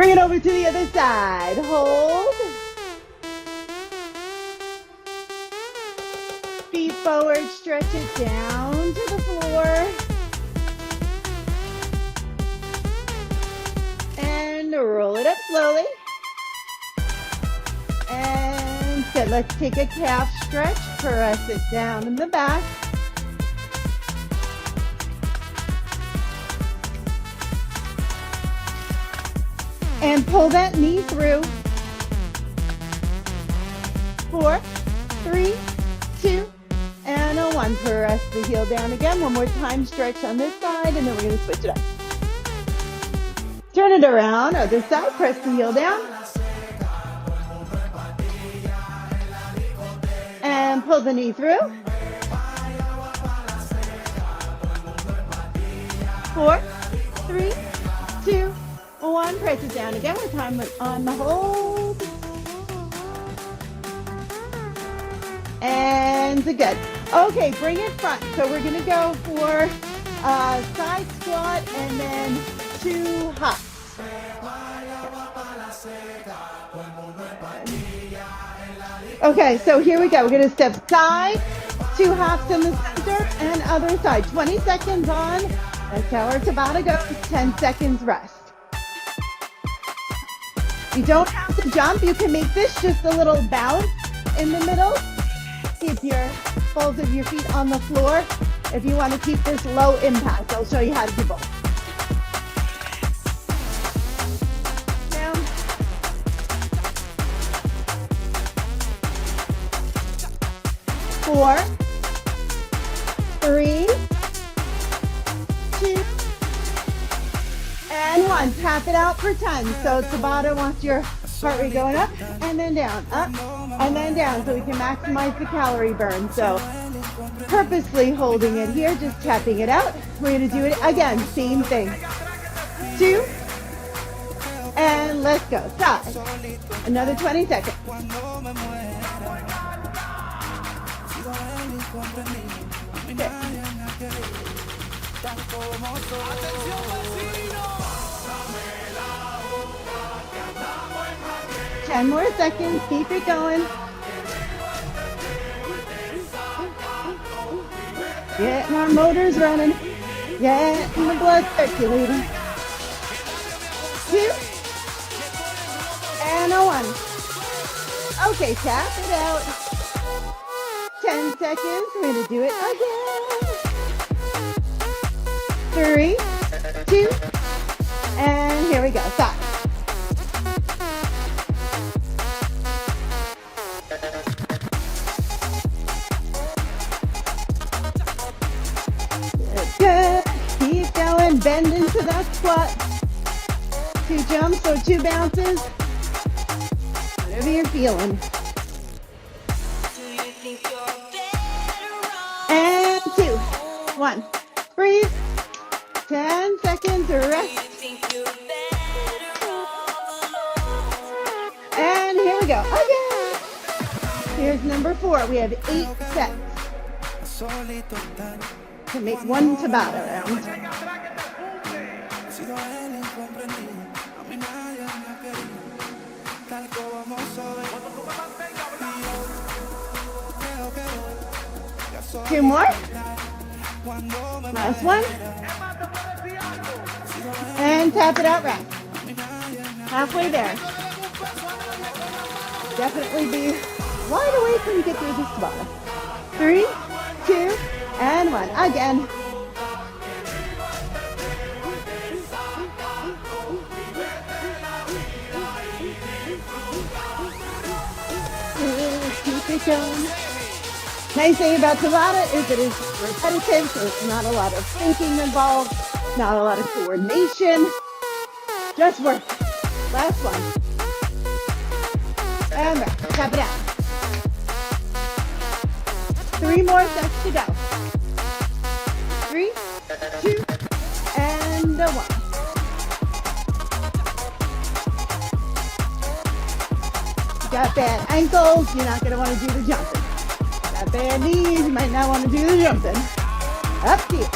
Bring it over to the other side. Hold. Feet forward, stretch it down to the floor. And roll it up slowly. And good. Let's take a calf stretch. Press it down in the back. And pull that knee through. 4, 3, 2, and a 1. Press the heel down again. One more time, stretch on this side, and then we're going to switch it up. Turn it around, other side, press the heel down. And pull the knee through. 4, 3, 2, 1. Press it down again. One time on the hold. And good. Okay, bring it front. So we're going to go for a side squat and then 2 hops. Okay, so here we go. We're going to step side, 2 hops in the center, and other side. 20 seconds on. That's how our Tabata goes. 10 seconds rest. You don't have to jump. You can make this just a little bounce in the middle. Keep your balls of your feet on the floor. If you want to keep this low impact, I'll show you how to do both. Down. Four, 3, 2, and 1. Tap it out for 10. So Tabata wants your heart rate going up and then down, up and then down, so we can maximize the calorie burn. So purposely holding it here, just tapping it out. We're going to do it again, same thing. 2, and let's go. Side. Another 20 seconds. Okay. 10 more seconds. Keep it going. Getting our motors running. Getting the blood circulating. 2 and a 1. Okay, tap it out. 10 seconds. We're going to do it again. 3, 2, and here we go. Stop. Good. Keep going. Bend into that squat. 2 jumps or 2 bounces. Whatever you're feeling. And 2, 1. Breathe. 10 seconds. Rest. And here we go. Again. Here's number 4. We have 8 sets to make 1 Tabata round. Two more. Last one. And tap it out, rest. Halfway there. Definitely be wide awake when you get through this Tabata. 3, 2, and 1. Again. Keep it going. Nice thing about Tabata is it is repetitive, so it's not a lot of thinking involved, not a lot of coordination. Just work. Last one. And rest. Tap it out. 3 more sets to go. 3, 2, and 1. Got bad ankles, you're not going to want to do the jumping. Got bad knees, you might not want to do the jumping. Up to you.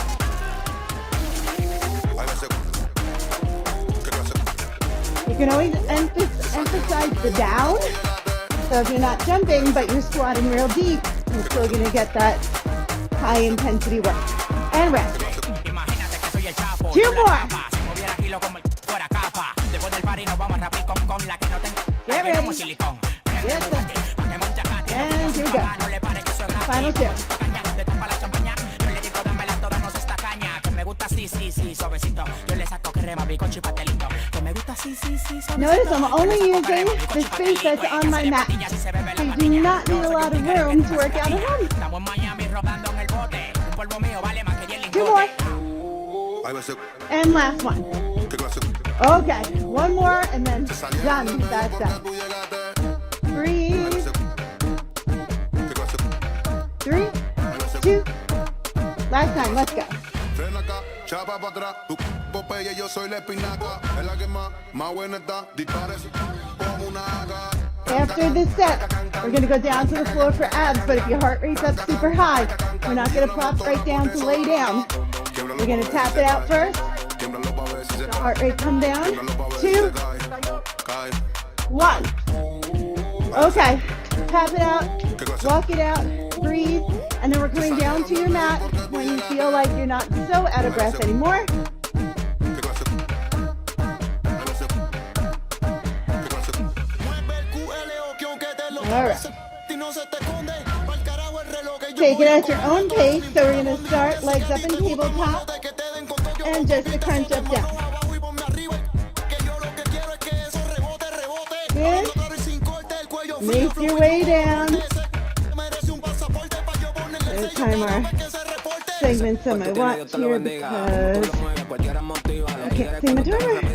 You can always emphasize the down. So if you're not jumping, but you're squatting real deep, you're still going to get that high intensity work. And rest. 2 more. Get ready. Get set. And here we go. Final 2. Notice I'm only using the space that's on my mat. I do not need a lot of room to work out at home. 2 more. And last one. Okay, 1 more and then done. That's it. Breathe. 3, 2. Last time, let's go. After this set, we're going to go down to the floor for abs, but if your heart rate's up super high, we're not going to plop right down to lay down. We're going to tap it out first. The heart rate come down. 2, 1. Okay, tap it out, walk it out, breathe, and then we're coming down to your mat when you feel like you're not so out of breath anymore. All right. Take it at your own pace. So we're going to start legs up in tabletop and just a crunch up down. Good. Make your way down. There's time our segments on my watch here because I can't see my timer.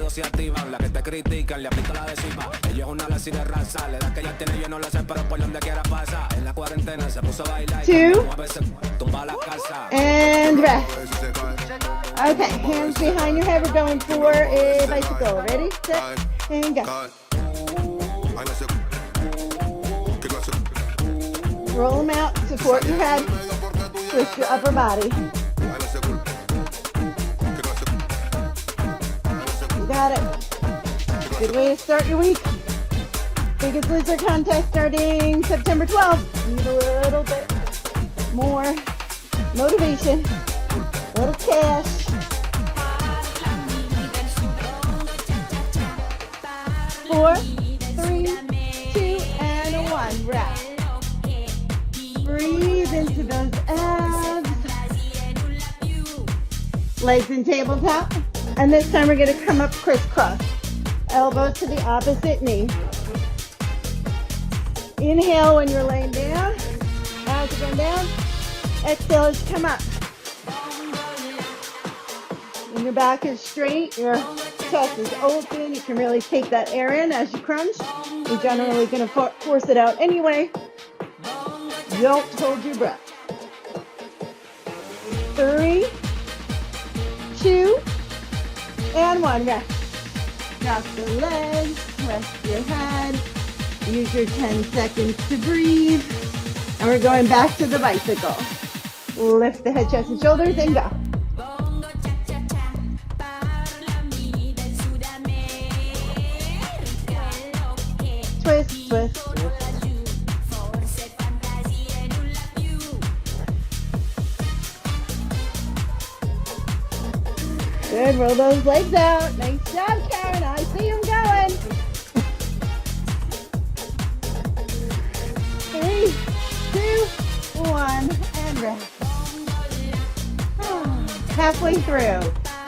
2 and rest. Okay, hands behind your head. We're going for a bicycle. Ready, set, and go. Roll them out, support your head, twist your upper body. You got it. Good way to start your week. Biggest Loser contest starting September 12th. Need a little bit more motivation, a little cash. 4, 3, 2, and 1. Rest. Breathe into those abs. Legs in tabletop. And this time we're going to come up crisscross. Elbow to the opposite knee. Inhale when you're laying down. As you're going down. Exhale as you come up. When your back is straight, your chest is open. You can really take that air in as you crunch. You're generally going to force it out anyway. Don't hold your breath. 3, 2, and 1. Rest. Drop the legs. Rest your head. Use your 10 seconds to breathe. And we're going back to the bicycle. Lift the head, chest, and shoulders and go. Twist, twist, twist. Good, roll those legs out. Nice job, Karen. I see them going. 3, 2, 1, and rest. Halfway through.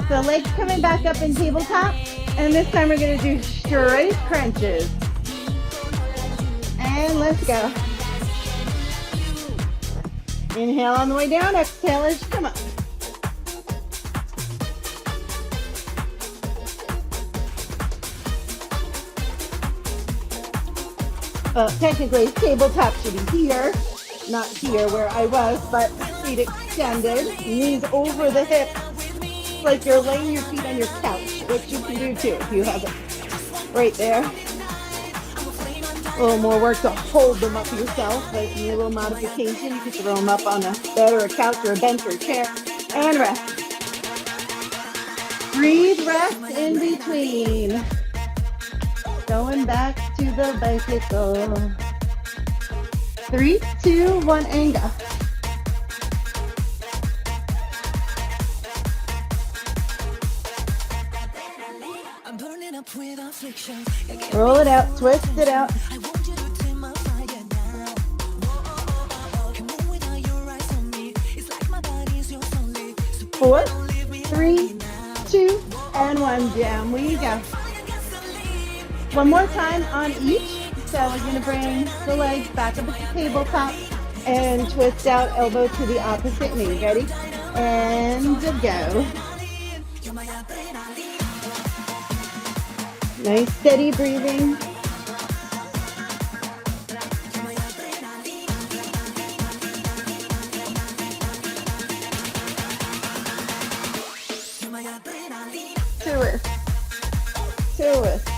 So legs coming back up in tabletop. And this time we're going to do straight crunches. And let's go. Inhale on the way down. Exhale as you come up. Technically, tabletop should be here, not here where I was, but feet extended, knees over the hips, like you're laying your feet on your couch, which you can do too if you have it right there. A little more work to hold them up yourself, but if you need a little modification, you can throw them up on a bed or a couch or a bench or a chair, and rest. Breathe, rest in between. Going back to the bicycle. 3, 2, 1, and go. Roll it out, twist it out. 4, 3, 2, and 1. Down we go. One more time on each. So we're going to bring the legs back up at the tabletop and twist out elbow to the opposite knee. Ready? And go. Nice steady breathing. Twist. Twist.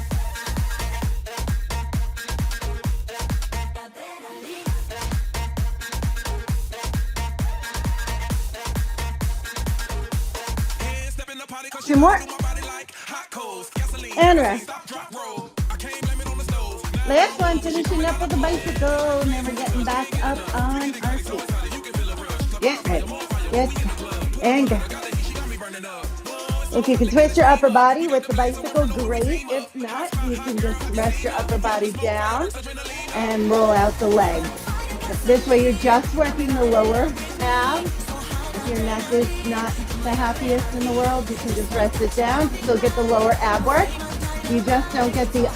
Two more. And rest. Last one, finishing up with the bicycle, and then we're getting back up on our feet. Get ready. Get and go. If you can twist your upper body with the bicycle, great. If not, you can just rest your upper body down and roll out the legs. This way you're just working the lower abs. If your neck is not the happiest in the world, you can just rest it down. Still get the lower ab work. You just don't get the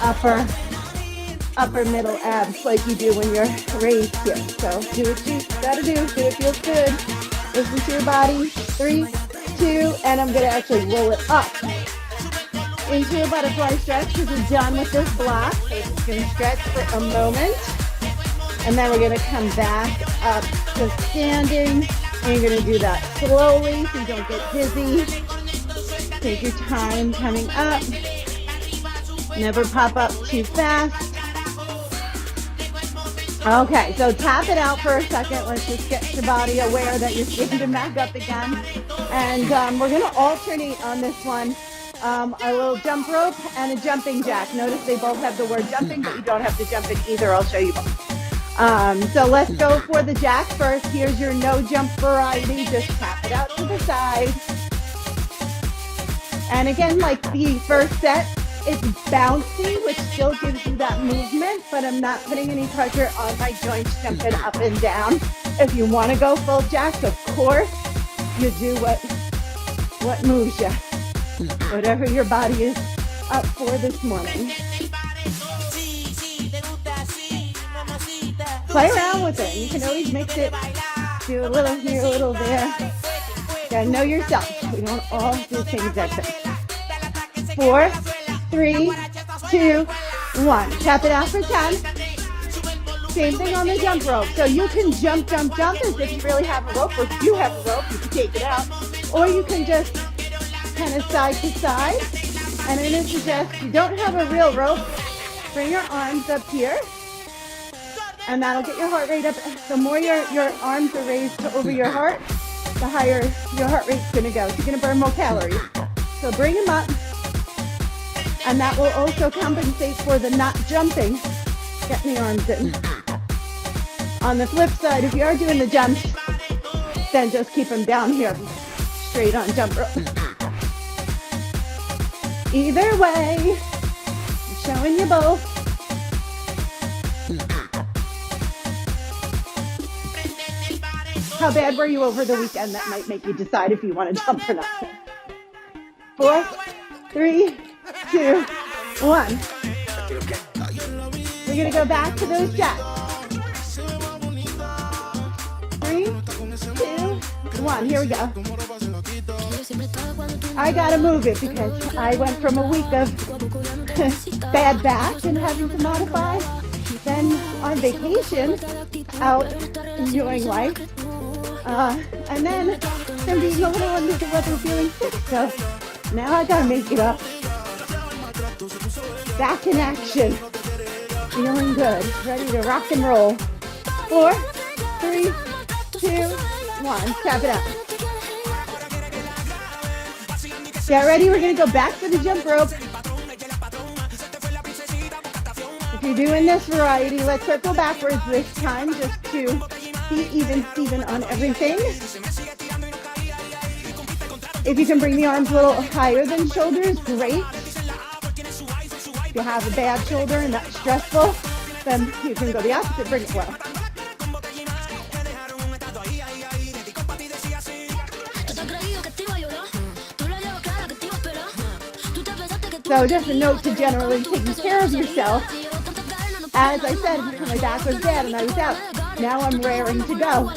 upper middle abs like you do when you're raised here. So do what you gotta do. Do it feels good. Listen to your body. 3, 2, and I'm gonna actually roll it up into a butterfly stretch because we're done with this block. So we're just gonna stretch for a moment, and then we're gonna come back up to standing. And you're gonna do that slowly so you don't get dizzy. Take your time coming up. Never pop up too fast. Okay, so tap it out for a second. Let's just get your body aware that you're standing back up again. And we're gonna alternate on this one. A little jump rope and a jumping jack. Notice they both have the word jumping, but you don't have to jump in either. I'll show you both. So let's go for the jack first. Here's your no jump variety. Just tap it out to the side. And again, like the first set, it's bouncy, which still gives you that movement, but I'm not putting any pressure on my joints jumping up and down. If you want to go full jack, of course, you do what moves you. Whatever your body is up for this morning. Play around with it. You can always mix it. Do a little here, a little there. You gotta know yourself. We don't all do the same exact thing. 4, 3, 2, 1. Tap it out for 10. Same thing on the jump rope. So you can jump as if you really have a rope. Or if you have a rope, you can take it out. Or you can just kind of side to side. And I'm going to suggest you don't have a real rope. Bring your arms up here. And that'll get your heart rate up. The more your arms are raised to over your heart, the higher your heart rate's going to go. So you're going to burn more calories. So bring them up. And that will also compensate for the not jumping. Get the arms in. On the flip side, if you are doing the jumps, then just keep them down here, straight on jump rope. Either way, I'm showing you both. How bad were you over the weekend? That might make you decide if you want to jump or not. 4, 3, 2, 1. We're going to go back to those jacks. 3, 2, 1. Here we go. I got to move it because I went from a week of bad back and having to modify, then on vacation, out enjoying life, and then being a little under the weather feeling sick. So now I got to make it up. Back in action. Feeling good. Ready to rock and roll. 4, 3, 2, 1. Tap it out. Get ready. We're going to go back to the jump rope. If you're doing this variety, let's circle backwards this time just to be even Steven on everything. If you can bring the arms a little higher than shoulders, great. If you have a bad shoulder and that's stressful, then you can go the opposite, bring it well. So just a note to generally taking care of yourself. As I said, my back was bad and I was out. Now I'm raring to go.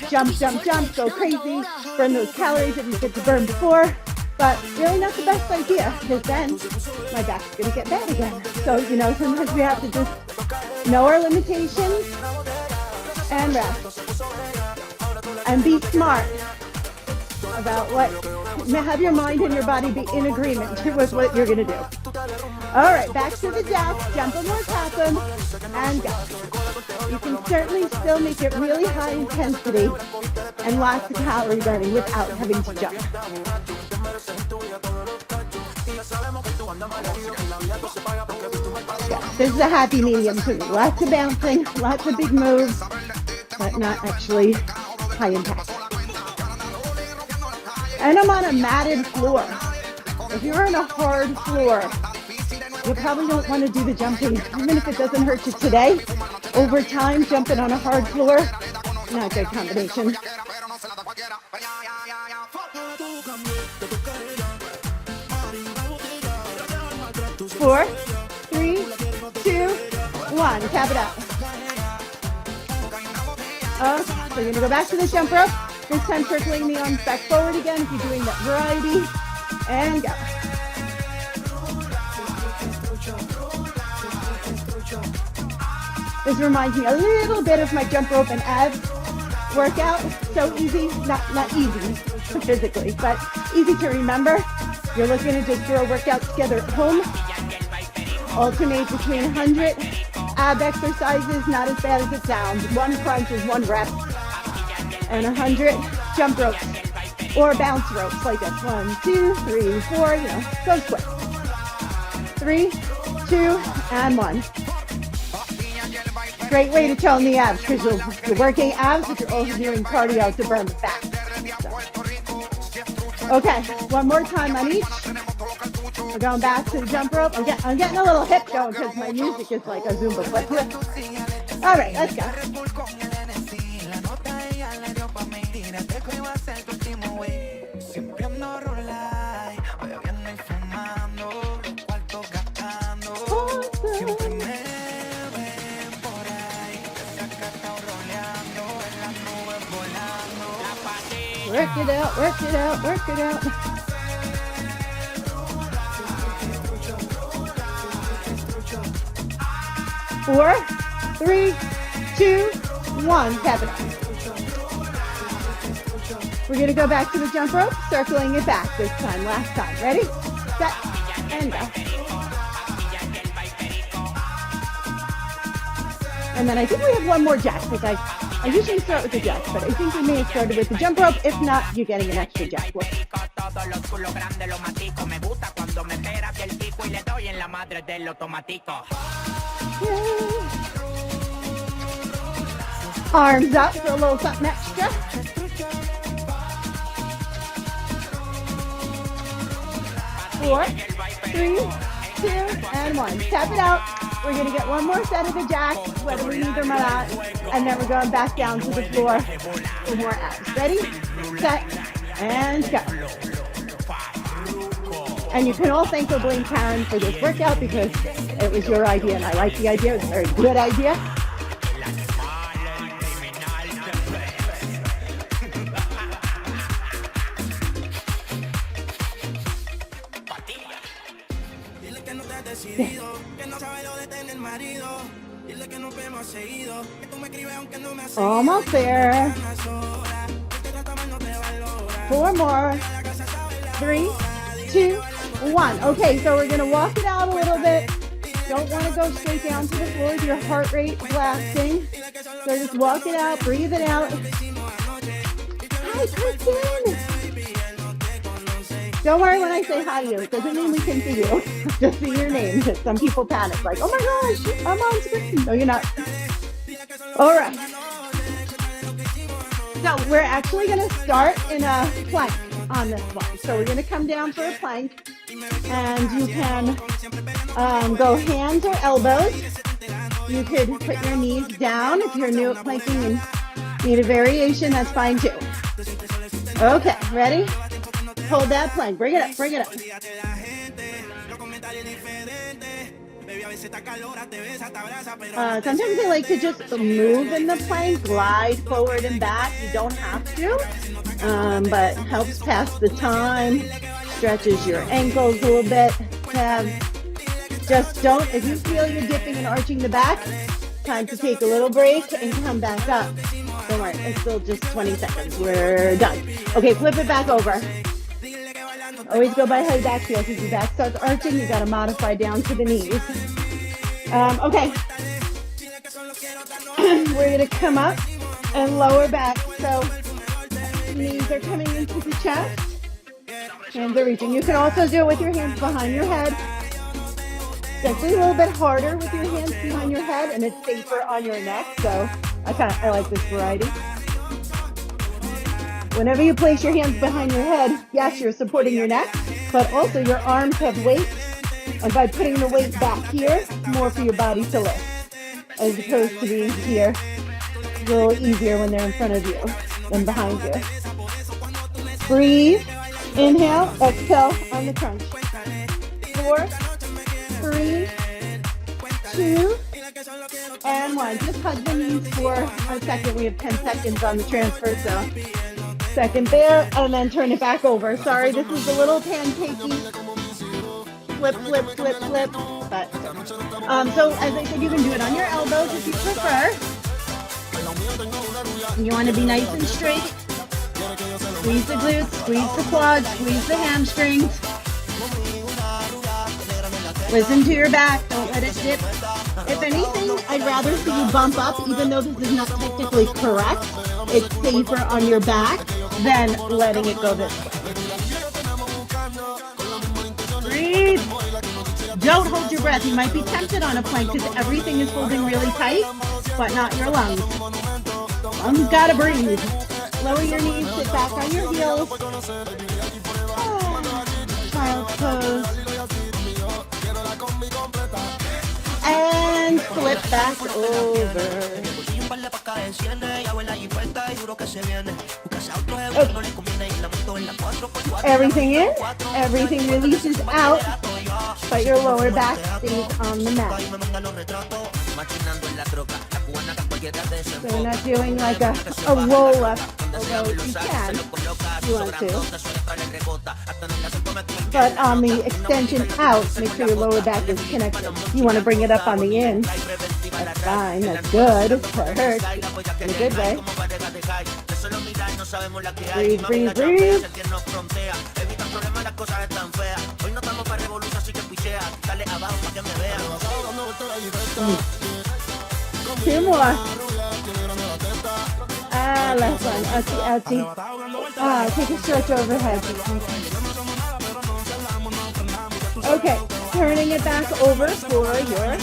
Jump, jump, jump, go crazy, burn those calories that you get to burn before. But really not the best idea, because then my back's going to get bad again. So, sometimes we have to just know our limitations and rest. And be smart about have your mind and your body be in agreement with what you're going to do. All right, back to the jacks, jump them or tap them, and go. You can certainly still make it really high intensity and lots of calorie burning without having to jump. Yeah, this is a happy medium to me. Lots of bouncing, lots of big moves, but not actually high impact. And I'm on a matted floor. If you're on a hard floor, you probably don't want to do the jumping. Even if it doesn't hurt you today, over time, jumping on a hard floor, not a good combination. 4, 3, 2, 1. Tap it out. Okay, so you're going to go back to the jump rope. This time circling the arms back forward again if you're doing that variety. And go. This reminds me a little bit of my jump rope and abs workout. So easy, not easy physically, but easy to remember. You're looking to just throw workouts together at home. Alternate between 100 ab exercises, not as bad as it sounds. 1 crunch is 1 rep. And 100 jump ropes or bounce ropes like this. 1, 2, 3, 4, goes quick. 3, 2, and 1. Great way to tone the abs because you're working abs, but you're also doing cardio to burn the fat. So. Okay, one more time on each. We're going back to the jump rope. I'm getting a little hip going because my music is like a Zumba flip. All right, let's go. Work it out, work it out, work it out. Four, 3, 2, 1. Tap it out. We're going to go back to the jump rope, circling it back this time, last time. Ready, set, and go. And then I think we have one more jack, because I usually start with the jack, but I think we may have started with the jump rope. If not, you're getting an extra jack. Arms up for a little something extra. Four, 3, 2, and 1. Tap it out. We're going to get one more set of the jacks, whether we need them or not, and then we're going back down to the floor for more abs. Ready, set, and go. And you can all thank Blaine Karen for this workout because it was your idea, and I like the idea. It's a very good idea. Almost there. 4 more. 3, 2, 1. Okay, so we're going to walk it out a little bit. Don't want to go straight down to the floor with your heart rate blasting. So just walk it out, breathe it out. Hi, Kristen. Don't worry when I say hi to you. It doesn't mean we can see you. Just see your name. Some people panic like, oh my gosh, I'm on screen. No, you're not. All right. So we're actually going to start in a plank on this one. So we're going to come down for a plank, and you can go hands or elbows. You could put your knees down if you're new at planking and need a variation. That's fine too. Okay, ready? Hold that plank. Bring it up. Bring it up. Sometimes I like to just move in the plank, glide forward and back. You don't have to, but helps pass the time, stretches your ankles a little bit. Just don't, if you feel you're dipping and arching the back, time to take a little break and come back up. Don't worry, it's still just 20 seconds. We're done. Okay, flip it back over. Always go by how your back feels. As your back starts arching, you got to modify down to the knees. Okay. We're going to come up and lower back. So knees are coming into the chest. Hands are reaching. You can also do it with your hands behind your head. It's actually a little bit harder with your hands behind your head, and it's safer on your neck. So I like this variety. Whenever you place your hands behind your head, yes, you're supporting your neck, but also your arms have weight. And by putting the weight back here, more for your body to lift, as opposed to being here. It's a little easier when they're in front of you than behind you. Breathe. Inhale, exhale on the crunch. 4, 3, 2, and 1. Just hug the knees for a second. We have 10 seconds on the transfer, so second there, and then turn it back over. Sorry, this is a little pancakey. Flip, flip, flip, flip. But so as I said, you can do it on your elbows if you prefer. You want to be nice and straight. Squeeze the glutes, squeeze the quads, squeeze the hamstrings. Listen to your back, don't let it dip. If anything, I'd rather see you bump up, even though this is not technically correct. It's safer on your back than letting it go this way. Breathe. Don't hold your breath. You might be tempted on a plank because everything is holding really tight, but not your lungs. Lungs gotta breathe. Lower your knees, sit back on your heels. Child's pose. And flip back over. Okay. Everything in, everything releases out, but your lower back stays on the mat. So we're not doing like a roll up, although you can if you want to. But on the extension out, make sure your lower back is connected. You want to bring it up on the in. That's fine, that's good. That hurts in a good way. Breathe, breathe, breathe. Two more. Last one. Ouchie, ouchie. Take a stretch overhead. Okay, turning it back over for your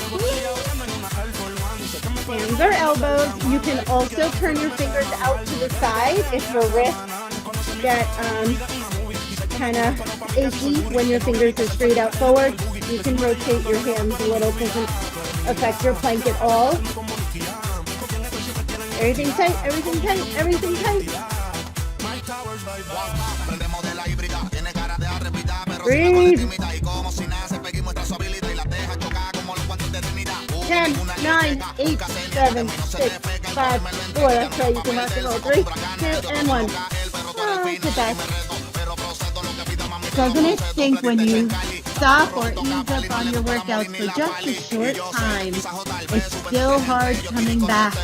hands or elbows. You can also turn your fingers out to the side if your wrists get kind of achy when your fingers are straight out forward. You can rotate your hands a little. It doesn't affect your plank at all. Everything tight, everything tight, everything tight. Breathe. 10, 9, 8, 7, 6, 5, 4. That's right, you can rock and roll. 3, 2, and 1. Sit back. Doesn't it stink when you stop or ease up on your workouts for just a short time? It's still hard coming back.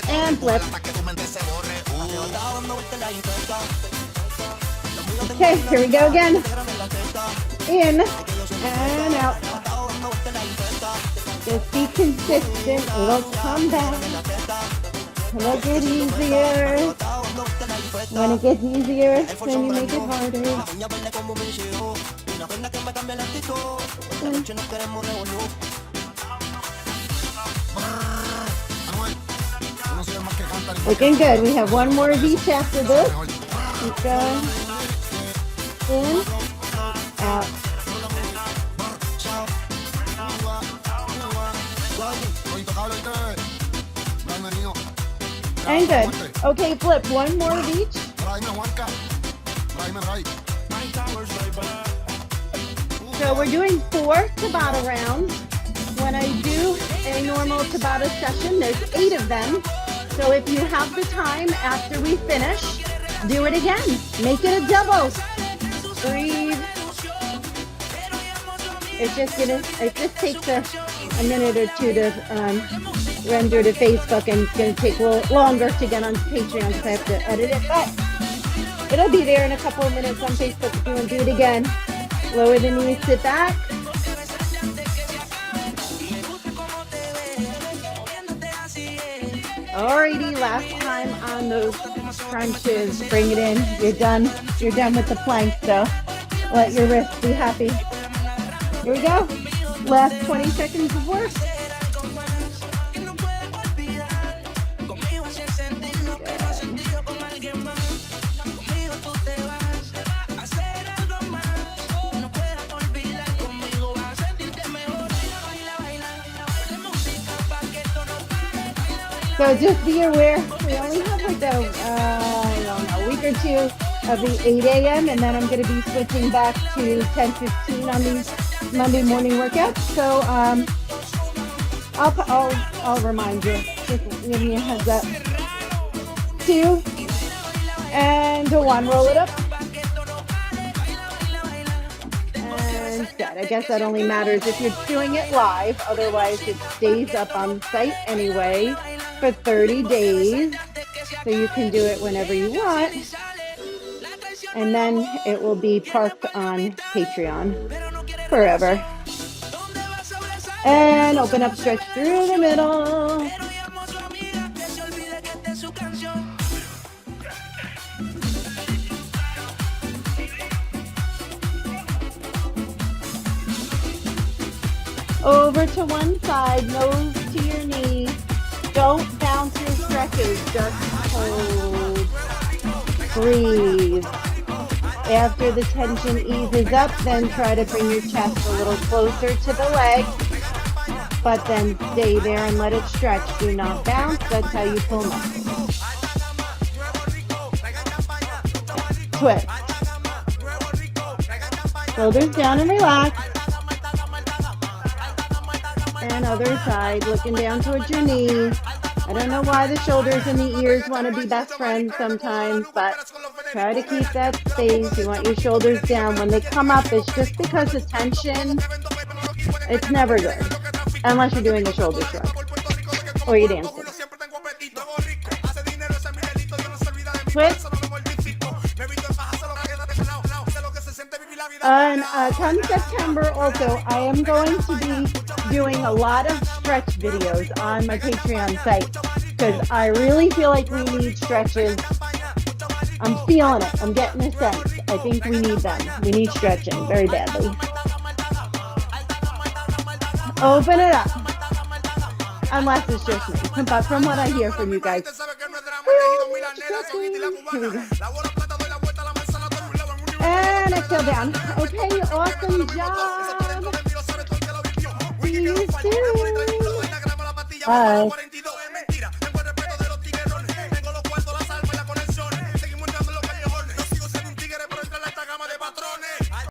And flip. Okay, here we go again. In and out. Just be consistent. It'll come back. It'll get easier. When it gets easier, then you make it harder. Looking good. We have one more of each after this. Keep going. In, out. And good. Okay, flip. One more of each. So we're doing 4 Tabata rounds. When I do a normal Tabata session, there's 8 of them. So if you have the time after we finish, do it again. Make it a double. Breathe. It just takes a minute or two to render to Facebook, and it's going to take a little longer to get on Patreon because I have to edit it, but it'll be there in a couple of minutes on Facebook if you want to do it again. Lower the knees, sit back. Alrighty, last time on those crunches. Bring it in. You're done. You're done with the plank, so let your wrists be happy. Here we go. Last 20 seconds of work. So just be aware, we only have like a week or two of the 8 a.m. and then I'm going to be switching back to 10:15 on these Monday morning workouts. So I'll remind you. Just give me a heads up. 2 and 1. Roll it up. And set. I guess that only matters if you're doing it live. Otherwise, it stays up on site anyway for 30 days. So you can do it whenever you want. And then it will be parked on Patreon forever. And open up, stretch through the middle. Over to one side, nose to your knee. Don't bounce your stretches, just hold. Breathe. After the tension eases up, then try to bring your chest a little closer to the leg. But then stay there and let it stretch. Do not bounce. That's how you pull muscles. Twist. Shoulders down and relax. And other side, looking down towards your knee. I don't know why the shoulders and the ears want to be best friends sometimes, but try to keep that space. You want your shoulders down. When they come up, it's just because of tension. It's never good, unless you're doing a shoulder shrug or you're dancing. Twist. And come September also, I am going to be doing a lot of stretch videos on my Patreon site because I really feel like we need stretches. I'm feeling it. I'm getting a sense. I think we need them. We need stretching very badly. Open it up. Unless it's just me. But from what I hear from you guys. And exhale down. Okay, awesome job. See you soon. Bye.